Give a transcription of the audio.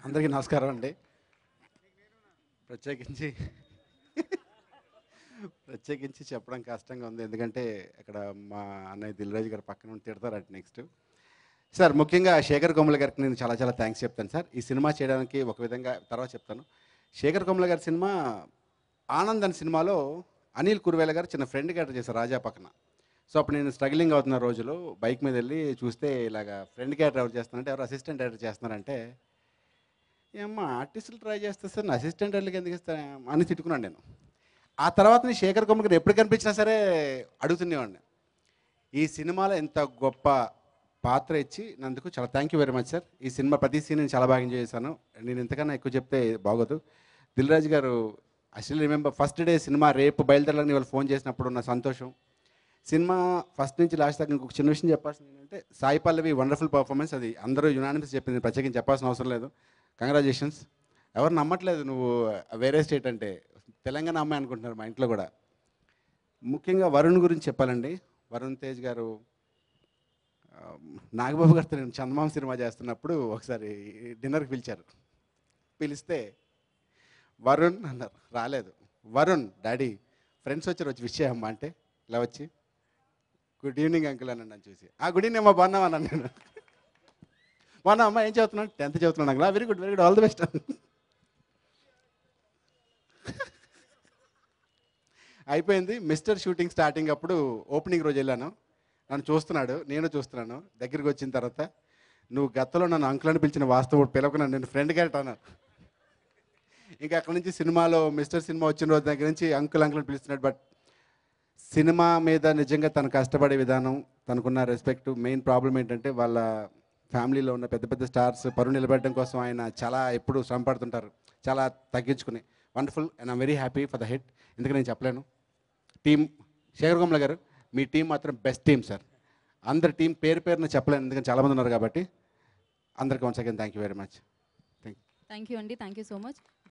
అందరికీ నమస్కారం అండి. ప్రత్యేకించి ప్రత్యేకించి చెప్పడం కష్టంగా ఉంది. ఎందుకంటే ఇక్కడ మా అన్నయ్య దిల్‌రాజు గారు పక్కన ఉండి తిడతారట నెక్స్ట్. సార్ ముఖ్యంగా శేఖర్ కొమ్ముల గారికి నేను చాలా చాలా థ్యాంక్స్ చెప్తాను సార్. ఈ సినిమా చేయడానికి ఒక విధంగా తర్వాత చెప్తాను. శేఖర్ కొమ్ముల గారి సినిమా 'ఆనంద్' అనే సినిమాలో అనిల్ కురువేల గారు చిన్న ఫ్రెండ్ క్యారెక్టర్ చేశారు రాజా పక్కన. సో అప్పుడు నేను స్ట్రగ్లింగ్ అవుతున్న రోజులో బైక్ మీద వెళ్ళి చూస్తే ఇలాగ ఫ్రెండ్ క్యారెక్టర్ ఎవరు చేస్తున్నారంటే ఎవరు అసిస్టెంట్ డైరెక్టర్ చేస్తున్నారంటే ఏమ్మా ఆర్టిస్టులు ట్రై చేస్తే సార్ నా అసిస్టెంట్ డైరెక్టర్‌కి ఎందుకు ఇస్తా అని తిట్టుకున్నాను నేను. ఆ తర్వాత నేను శేఖర్ కొమ్ముల గారు ఎప్పుడు కనిపించినా సరే అడుగుతుండేవాడిని. ఈ సినిమాలో ఎంత గొప్ప పాత్ర ఇచ్చినందుకు చాలా thank you very much sir. ఈ సినిమా ప్రతి సీన్ నేను చాలా బాగా ఎంజాయ్ చేశాను. నేను ఇంతకన్నా ఎక్కువ చెప్తే బాగోదు. దిల్ రాజు గారు I remember first day cinema రేపు బయలుదేరాలని వాళ్ళు ఫోన్ చేసినప్పుడు ఉన్న సంతోషం. సినిమా ఫస్ట్ నుంచి లాస్ట్ దాకా ఇంకొక చిన్న విషయం చెప్పాల్సింది ఏంటంటే సాయి పల్లవి వండర్ఫుల్ పర్ఫార్మెన్స్. అది అందరూ యునానిమస్ చెప్పింది, ప్రత్యేకించి చెప్పాల్సిన అవసరం లేదు. కంగ్రాచులేషన్స్. ఎవరు నమ్మట్లేదు నువ్వు వేరే స్టేట్ అంటే, తెలంగాణ అమ్మాయి అనుకుంటున్నారు మా ఇంట్లో కూడా. ముఖ్యంగా వరుణ్ గురించి చెప్పాలండి. వరుణ్ తేజ్ గారు నాగబాబు గారితో నేను చందమామ సినిమా చేస్తున్నప్పుడు ఒకసారి డిన్నర్కి పిలిచారు. పిలిస్తే వరుణ్ అన్నారు, రాలేదు. వరుణ్ డాడీ ఫ్రెండ్స్ వచ్చి విష్ చేయమ్మా అంటే ఇలా వచ్చి గుడ్ ఈవినింగ్ అంకుల్ అని నన్ను చూసి గుడ్ ఈవినింగ్ అమ్మా బాగున్నావా అన్నాను నేను. బాగున్నా అమ్మా ఏం చదువుతున్నాను 10th చదువుతున్నాను uncle. Very good all the best. అయిపోయింది. మిస్టర్ షూటింగ్ స్టార్టింగ్ అప్పుడు ఓపెనింగ్ రోజు వెళ్ళాను. నన్ను చూస్తున్నాడు, నేను చూస్తున్నాను. దగ్గరికి వచ్చిన తర్వాత నువ్వు గతంలో నన్ను అంకుల్ అని పిలిచిన వాస్తవుడు పిలవకు, నన్ను నేను ఫ్రెండ్ క్యారెక్టర్ అన్నాను. ఇంకా అక్కడి నుంచి సినిమాలో మిస్టర్ సినిమా వచ్చిన రోజు దగ్గర నుంచి అంకుల్ అంకుల్ అని పిలుస్తున్నాడు. బట్ సినిమా మీద నిజంగా తను కష్టపడే విధానం, తనకున్న రెస్పెక్ట్, మెయిన్ ప్రాబ్లం ఏంటంటే వాళ్ళ ఫ్యామిలీలో ఉన్న పెద్ద పెద్ద స్టార్స్ పరువు నిలబెట్టడం కోసం ఆయన చాలా ఎప్పుడు శ్రమ పడుతుంటారు, చాలా తగ్గించుకుని. Wonderful and I'm very happy for the hit. ఎందుకు నేను చెప్పలేను. టీం శేఖర్ కొమ్ముల గారు మీ టీం మాత్రం బెస్ట్ టీం సార్. అందరి టీం పేరు పేరున చెప్పలేను ఎందుకంటే చాలామంది ఉన్నారు కాబట్టి. అందరికీ once again thank you very much. Thank you అండి. Thank you so much.